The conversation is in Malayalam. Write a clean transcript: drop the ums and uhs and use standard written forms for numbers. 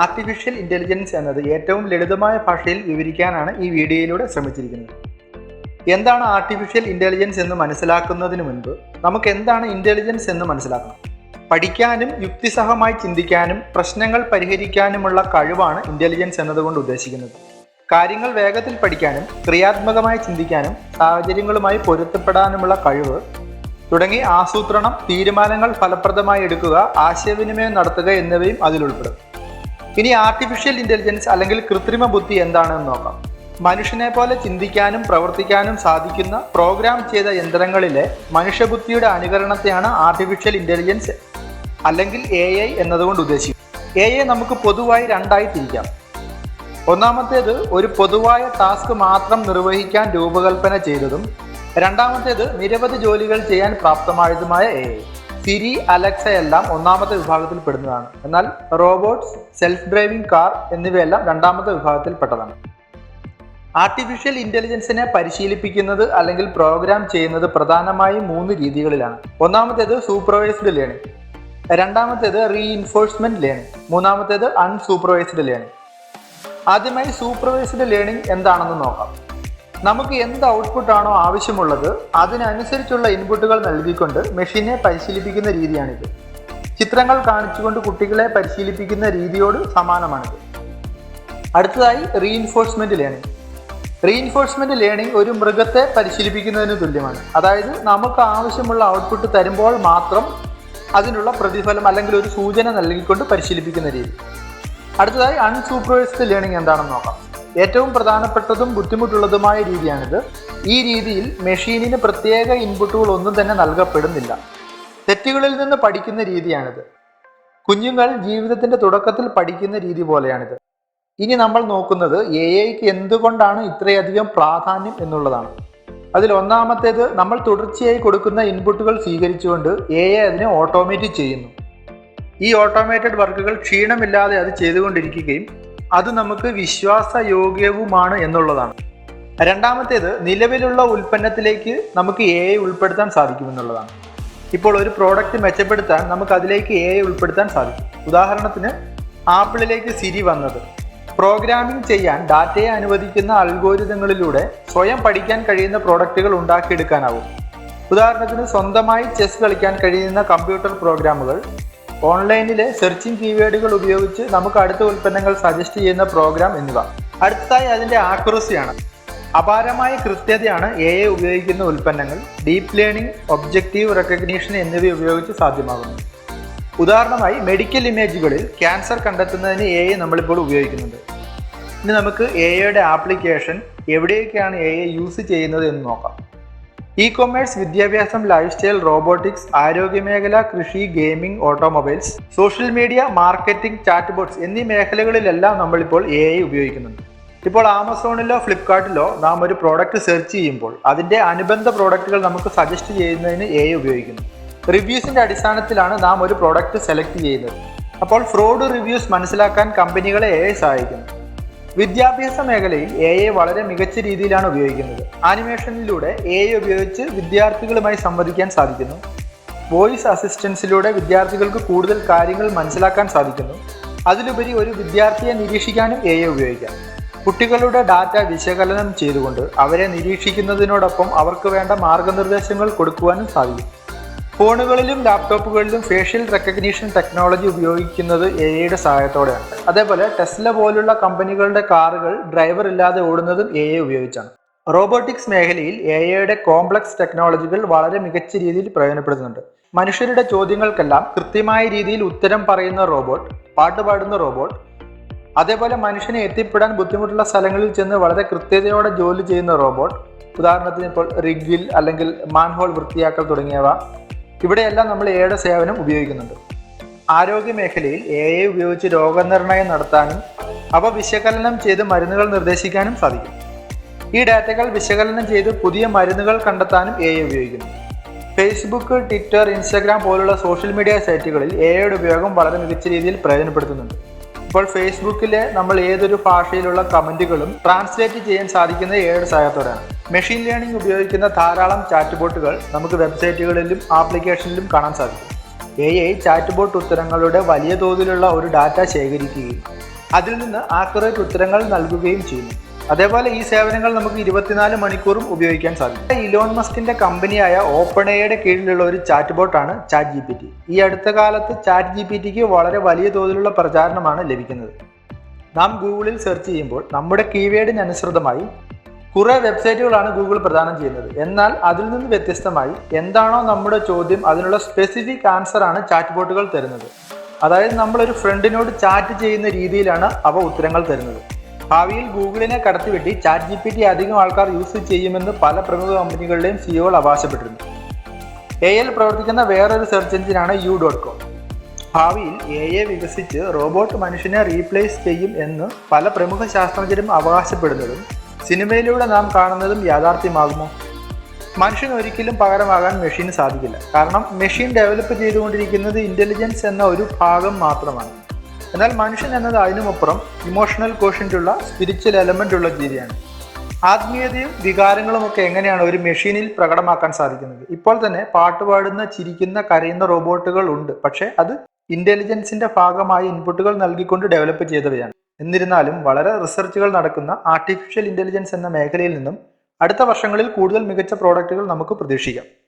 ആർട്ടിഫിഷ്യൽ ഇൻ്റലിജൻസ് എന്നത് ഏറ്റവും ലളിതമായ ഭാഷയിൽ വിവരിക്കാനാണ് ഈ വീഡിയോയിലൂടെ ശ്രമിച്ചിരിക്കുന്നത്. എന്താണ് ആർട്ടിഫിഷ്യൽ ഇൻ്റലിജൻസ് എന്ന് മനസ്സിലാക്കുന്നതിന് മുൻപ് നമുക്ക് എന്താണ് ഇൻ്റലിജൻസ് എന്ന് മനസ്സിലാക്കണം. പഠിക്കാനും യുക്തിസഹമായി ചിന്തിക്കാനും പ്രശ്നങ്ങൾ പരിഹരിക്കാനുമുള്ള കഴിവാണ് ഇൻ്റലിജൻസ് എന്നതുകൊണ്ട് ഉദ്ദേശിക്കുന്നത്. കാര്യങ്ങൾ വേഗത്തിൽ പഠിക്കാനും ക്രിയാത്മകമായി ചിന്തിക്കാനും സാഹചര്യങ്ങളുമായി പൊരുത്തപ്പെടാനുമുള്ള കഴിവ് തുടങ്ങി ആസൂത്രണം, തീരുമാനങ്ങൾ ഫലപ്രദമായി എടുക്കുക, ആശയവിനിമയം നടത്തുക എന്നിവയും അതിലുൾപ്പെടും. ഇനി ആർട്ടിഫിഷ്യൽ ഇൻ്റലിജൻസ് അല്ലെങ്കിൽ കൃത്രിമ ബുദ്ധി എന്താണെന്ന് നോക്കാം. മനുഷ്യനെ പോലെ ചിന്തിക്കാനും പ്രവർത്തിക്കാനും സാധിക്കുന്ന പ്രോഗ്രാം ചെയ്ത യന്ത്രങ്ങളിലെ മനുഷ്യബുദ്ധിയുടെ അനുകരണത്തെയാണ് ആർട്ടിഫിഷ്യൽ ഇൻ്റലിജൻസ് അല്ലെങ്കിൽ AI എന്നതുകൊണ്ട് ഉദ്ദേശിക്കുന്നത്. AI നമുക്ക് പൊതുവായി രണ്ടായി തിരിക്കാം. ഒന്നാമത്തേത് ഒരു പൊതുവായ ടാസ്ക് മാത്രം നിർവഹിക്കാൻ രൂപകൽപ്പന ചെയ്തതും രണ്ടാമത്തേത് നിരവധി ജോലികൾ ചെയ്യാൻ പ്രാപ്തമായതുമായ AI. സിരി, അലക്സ എല്ലാം ഒന്നാമത്തെ വിഭാഗത്തിൽ പെടുന്നതാണ്. എന്നാൽ റോബോട്ട്സ്, സെൽഫ് ഡ്രൈവിംഗ് കാർ എന്നിവയെല്ലാം രണ്ടാമത്തെ വിഭാഗത്തിൽപ്പെട്ടതാണ്. ആർട്ടിഫിഷ്യൽ ഇൻ്റലിജൻസിനെ പരിശീലിപ്പിക്കുന്നത് അല്ലെങ്കിൽ പ്രോഗ്രാം ചെയ്യുന്നത് പ്രധാനമായും 3 രീതികളിലാണ്. ഒന്നാമത്തേത് സൂപ്പർവൈസ്ഡ് ലേണിംഗ്, രണ്ടാമത്തേത് റീഇൻഫോഴ്സ്മെന്റ് ലേണിംഗ്, മൂന്നാമത്തേത് അൺസൂപ്പർവൈസ്ഡ് ലേണിംഗ്. ആദ്യമായി സൂപ്പർവൈസ്ഡ് ലേണിംഗ് എന്താണെന്ന് നോക്കാം. നമുക്ക് എന്ത് ഔട്ട്പുട്ട് ആണോ ആവശ്യമുള്ളത് അതിനനുസരിച്ചുള്ള ഇൻപുട്ടുകൾ നൽകിക്കൊണ്ട് മെഷീനെ പരിശീലിപ്പിക്കുന്ന രീതിയാണിത്. ചിത്രങ്ങൾ കാണിച്ചുകൊണ്ട് കുട്ടികളെ പരിശീലിപ്പിക്കുന്ന രീതിയോട് സമാനമാണിത്. അടുത്തതായി റീഇൻഫോഴ്സ്മെന്റ് ലേണിംഗ്. റീഇൻഫോഴ്സ്മെന്റ് ലേണിംഗ് ഒരു മൃഗത്തെ പരിശീലിപ്പിക്കുന്നതിന് തുല്യമാണ്. അതായത് നമുക്ക് ആവശ്യമുള്ള ഔട്ട്പുട്ട് തരുമ്പോൾ മാത്രം അതിനുള്ള പ്രതിഫലം അല്ലെങ്കിൽ ഒരു സൂചന നൽകിക്കൊണ്ട് പരിശീലിപ്പിക്കുന്ന രീതി. അടുത്തതായി അൺസൂപ്പർവൈസ്ഡ് ലേണിംഗ് എന്താണെന്ന് നോക്കാം. ഏറ്റവും പ്രധാനപ്പെട്ടതും ബുദ്ധിമുട്ടുള്ളതുമായ രീതിയാണിത്. ഈ രീതിയിൽ മെഷീനിന് പ്രത്യേക ഇൻപുട്ടുകൾ ഒന്നും തന്നെ നൽകപ്പെടുന്നില്ല. തെറ്റുകളിൽ നിന്ന് പഠിക്കുന്ന രീതിയാണിത്. കുഞ്ഞുങ്ങൾ ജീവിതത്തിന്റെ തുടക്കത്തിൽ പഠിക്കുന്ന രീതി പോലെയാണിത്. ഇനി നമ്മൾ നോക്കുന്നത് AIക്ക് എന്തുകൊണ്ടാണ് ഇത്രയധികം പ്രാധാന്യം എന്നുള്ളതാണ്. അതിൽ ഒന്നാമത്തേത്, നമ്മൾ തുടർച്ചയായി കൊടുക്കുന്ന ഇൻപുട്ടുകൾ സ്വീകരിച്ചുകൊണ്ട് AI അതിനെ ഓട്ടോമേറ്റ് ചെയ്യുന്നു. ഈ ഓട്ടോമേറ്റഡ് വർക്കുകൾ ക്ഷീണമില്ലാതെ അത് ചെയ്തുകൊണ്ടിരിക്കുകയും അത് നമുക്ക് വിശ്വാസയോഗ്യവുമാണ് എന്നുള്ളതാണ്. രണ്ടാമത്തേത്, നിലവിലുള്ള ഉൽപ്പന്നത്തിലേക്ക് നമുക്ക് AI ഉൾപ്പെടുത്താൻ സാധിക്കുമെന്നുള്ളതാണ്. ഇപ്പോൾ ഒരു പ്രോഡക്റ്റ് മെച്ചപ്പെടുത്താൻ നമുക്ക് അതിലേക്ക് AI ഉൾപ്പെടുത്താൻ സാധിക്കും. ഉദാഹരണത്തിന് ആപ്പിളിലേക്ക് സിരി വന്നത്. പ്രോഗ്രാമിംഗ് ചെയ്യാൻ ഡാറ്റയെ അനുവദിക്കുന്ന അൽഗോരിതങ്ങളിലൂടെ സ്വയം പഠിക്കാൻ കഴിയുന്ന പ്രോഡക്റ്റുകൾ ഉണ്ടാക്കിയെടുക്കാനാവും. ഉദാഹരണത്തിന് സ്വന്തമായി ചെസ് കളിക്കാൻ കഴിയുന്ന കമ്പ്യൂട്ടർ പ്രോഗ്രാമുകൾ, ഓൺലൈനിലെ സെർച്ചിങ് കീവേഡുകൾ ഉപയോഗിച്ച് നമുക്ക് അടുത്ത ഉൽപ്പന്നങ്ങൾ സജസ്റ്റ് ചെയ്യുന്ന പ്രോഗ്രാം എന്നിവ. അടുത്തതായി അതിൻ്റെ ആക്യുറസിയാണ്. അപാരമായ കൃത്യതയാണ് AI ഉപയോഗിക്കുന്ന ഉൽപ്പന്നങ്ങൾ ഡീപ്പ് ലേണിംഗ്, ഒബ്ജക്റ്റീവ് റെക്കഗ്നീഷൻ എന്നിവ ഉപയോഗിച്ച് സാധ്യമാകുന്നു. ഉദാഹരണമായി മെഡിക്കൽ ഇമേജുകളിൽ ക്യാൻസർ കണ്ടെത്തുന്നതിന് AI നമ്മളിപ്പോൾ ഉപയോഗിക്കുന്നുണ്ട്. ഇനി നമുക്ക് AIയുടെ ആപ്ലിക്കേഷൻ എവിടെയൊക്കെയാണ് AI യൂസ് ചെയ്യുന്നത് എന്ന് നോക്കാം. ഇ-കൊമേഴ്സ്, വിദ്യാഭ്യാസം, ലൈഫ് സ്റ്റൈൽ, റോബോട്ടിക്സ്, ആരോഗ്യമേഖല, കൃഷി, gaming, automobiles, social media, marketing, chat bots എന്നീ മേഖലകളിലെല്ലാം നമ്മളിപ്പോൾ AI ഉപയോഗിക്കുന്നുണ്ട്. ഇപ്പോൾ ആമസോണിലോ ഫ്ലിപ്കാർട്ടിലോ നാം ഒരു പ്രോഡക്റ്റ് സെർച്ച് ചെയ്യുമ്പോൾ അതിൻ്റെ അനുബന്ധ പ്രോഡക്റ്റുകൾ നമുക്ക് സജസ്റ്റ് ചെയ്യുന്നതിന് AI ഉപയോഗിക്കുന്നു. റിവ്യൂസിൻ്റെ അടിസ്ഥാനത്തിലാണ് നാം ഒരു പ്രോഡക്റ്റ് സെലക്ട് ചെയ്യുന്നത്. അപ്പോൾ ഫ്രോഡ് റിവ്യൂസ് മനസ്സിലാക്കാൻ കമ്പനികളെ AI സഹായിക്കുന്നു. വിദ്യാഭ്യാസ മേഖലയിൽ AI വളരെ മികച്ച രീതിയിലാണ് ഉപയോഗിക്കുന്നത്. ആനിമേഷനിലൂടെ AI ഉപയോഗിച്ച് വിദ്യാർത്ഥികളുമായി സംവദിക്കാൻ സാധിക്കുന്നു. വോയിസ് അസിസ്റ്റൻസിലൂടെ വിദ്യാർത്ഥികൾക്ക് കൂടുതൽ കാര്യങ്ങൾ മനസ്സിലാക്കാൻ സാധിക്കുന്നു. അതിലുപരി ഒരു വിദ്യാർത്ഥിയെ നിരീക്ഷിക്കാനും AI ഉപയോഗിക്കാം. കുട്ടികളുടെ ഡാറ്റ വിശകലനം ചെയ്തുകൊണ്ട് അവരെ നിരീക്ഷിക്കുന്നതിനോടൊപ്പം അവർക്ക് വേണ്ട മാർഗനിർദ്ദേശങ്ങൾ കൊടുക്കുവാനും സാധിക്കും. ഫോണുകളിലും ലാപ്ടോപ്പുകളിലും ഫേഷ്യൽ റെക്കഗ്നീഷൻ ടെക്നോളജി ഉപയോഗിക്കുന്നത് AIയുടെ സഹായത്തോടെയാണ്. അതേപോലെ ടെസ്ല പോലുള്ള കമ്പനികളുടെ കാറുകൾ ഡ്രൈവർ ഇല്ലാതെ ഓടുന്നതും AI ഉപയോഗിച്ചാണ്. റോബോട്ടിക്സ് മേഖലയിൽ AIയുടെ കോംപ്ലക്സ് ടെക്നോളജികൾ വളരെ മികച്ച രീതിയിൽ പ്രയോജനപ്പെടുത്തുന്നുണ്ട്. മനുഷ്യരുടെ ചോദ്യങ്ങൾക്കെല്ലാം കൃത്യമായ രീതിയിൽ ഉത്തരം പറയുന്ന റോബോട്ട്, പാട്ടുപാടുന്ന റോബോട്ട്, അതേപോലെ മനുഷ്യനെ എത്തിപ്പെടാൻ ബുദ്ധിമുട്ടുള്ള സ്ഥലങ്ങളിൽ ചെന്ന് വളരെ കൃത്യതയോടെ ജോലി ചെയ്യുന്ന റോബോട്ട്, ഉദാഹരണത്തിന് ഇപ്പോൾ റിഗിൽ അല്ലെങ്കിൽ മാൻഹോൾ വൃത്തിയാക്കൽ തുടങ്ങിയവ, ഇവിടെയെല്ലാം നമ്മൾ AIയുടെ സേവനം ഉപയോഗിക്കുന്നുണ്ട്. ആരോഗ്യ മേഖലയിൽ AI ഉപയോഗിച്ച് രോഗനിർണയം നടത്താനും അവ വിശകലനം ചെയ്ത് മരുന്നുകൾ നിർദ്ദേശിക്കാനും സാധിക്കും. ഈ ഡാറ്റകൾ വിശകലനം ചെയ്ത് പുതിയ മരുന്നുകൾ കണ്ടെത്താനും AI ഉപയോഗിക്കുന്നു. ഫേസ്ബുക്ക്, ട്വിറ്റർ, ഇൻസ്റ്റാഗ്രാം പോലുള്ള സോഷ്യൽ മീഡിയ സൈറ്റുകളിൽ AIയുടെ ഉപയോഗം വളരെ മികച്ച രീതിയിൽ പ്രയോജനപ്പെടുത്തുന്നുണ്ട്. ഇപ്പോൾ ഫേസ്ബുക്കിലെ നമ്മൾ ഏതൊരു ഭാഷയിലുള്ള കമന്റുകളും ട്രാൻസ്ലേറ്റ് ചെയ്യാൻ സാധിക്കുന്നത് AIയുടെ സഹായത്തോടെയാണ്. മെഷീൻ ലേണിംഗ് ഉപയോഗിക്കുന്ന ധാരാളം ചാറ്റ് ബോട്ടുകൾ നമുക്ക് വെബ്സൈറ്റുകളിലും ആപ്ലിക്കേഷനിലും കാണാൻ സാധിക്കും. AI ചാറ്റ് ബോട്ട് ഉത്തരങ്ങളുടെ വലിയ തോതിലുള്ള ഒരു ഡാറ്റ ശേഖരിക്കുകയും അതിൽ നിന്ന് ആക്യുറേറ്റ് ഉത്തരങ്ങൾ നൽകുകയും ചെയ്യുന്നു. അതേപോലെ ഈ സേവനങ്ങൾ നമുക്ക് 24 മണിക്കൂറും ഉപയോഗിക്കാൻ സാധിക്കും. ഇലോൺ മസ്കിന്റെ കമ്പനിയായ ഓപ്പൺഎയുടെ കീഴിലുള്ള ഒരു ചാറ്റ് ബോട്ടാണ് ChatGPT. ഈ അടുത്ത കാലത്ത് ChatGPTക്ക് വളരെ വലിയ തോതിലുള്ള പ്രചാരണമാണ് ലഭിക്കുന്നത്. നാം ഗൂഗിളിൽ സെർച്ച് ചെയ്യുമ്പോൾ നമ്മുടെ കീവേഡിനനുസൃതമായി കുറേ വെബ്സൈറ്റുകളാണ് ഗൂഗിൾ പ്രദാനം ചെയ്യുന്നത്. എന്നാൽ അതിൽ നിന്ന് വ്യത്യസ്തമായി എന്താണോ നമ്മുടെ ചോദ്യം അതിനുള്ള സ്പെസിഫിക് ആൻസറാണ് ചാറ്റ് ബോട്ടുകൾ തരുന്നത്. അതായത് നമ്മളൊരു ഫ്രണ്ടിനോട് ചാറ്റ് ചെയ്യുന്ന രീതിയിലാണ് അവ ഉത്തരങ്ങൾ തരുന്നത്. ഭാവിയിൽ ഗൂഗിളിനെ കടത്തിവെട്ടി ChatGPT അധികം ആൾക്കാർ യൂസ് ചെയ്യുമെന്ന് പല പ്രമുഖ കമ്പനികളുടെയും സിഇഒകൾ അവകാശപ്പെട്ടിരുന്നു. AI പ്രവർത്തിക്കുന്ന വേറൊരു സെർച്ച് എഞ്ചിനാണ് U.com. ഭാവിയിൽ AI വികസിച്ച് റോബോട്ട് മനുഷ്യനെ റീപ്ലേസ് ചെയ്യും എന്ന് പല പ്രമുഖ ശാസ്ത്രജ്ഞരും അവകാശപ്പെടുന്നതും സിനിമയിലൂടെ നാം കാണുന്നതും യാഥാർത്ഥ്യമാകുമോ? മനുഷ്യന് ഒരിക്കലും പകരമാകാൻ മെഷീന് സാധിക്കില്ല. കാരണം മെഷീൻ ഡെവലപ്പ് ചെയ്തുകൊണ്ടിരിക്കുന്നത് ഇൻ്റലിജൻസ് എന്ന ഒരു ഭാഗം മാത്രമാണ്. എന്നാൽ മനുഷ്യൻ എന്നത് അതിനുമപ്പുറം ഇമോഷണൽ കോഷ്യൻ്റുള്ള സ്പിരിച്വൽ എലമെൻ്റ് ഉള്ള ജീവിയാണ്. ആത്മീയതയും വികാരങ്ങളും ഒക്കെ എങ്ങനെയാണ് ഒരു മെഷീനിൽ പ്രകടമാക്കാൻ സാധിക്കുന്നത്? ഇപ്പോൾ തന്നെ പാട്ടുപാടുന്ന, ചിരിക്കുന്ന, കരയുന്ന റോബോട്ടുകൾ ഉണ്ട്. പക്ഷേ അത് ഇൻ്റലിജൻസിൻ്റെ ഭാഗമായി ഇൻപുട്ടുകൾ നൽകിക്കൊണ്ട് ഡെവലപ്പ് ചെയ്തവയാണ്. എന്നിരുന്നാലും വളരെ റിസർച്ചുകൾ നടക്കുന്ന ആർട്ടിഫിഷ്യൽ ഇൻ്റലിജൻസ് എന്ന മേഖലയിൽ നിന്നും അടുത്ത വർഷങ്ങളിൽ കൂടുതൽ മികച്ച പ്രോഡക്റ്റുകൾ നമുക്ക് പ്രതീക്ഷിക്കാം.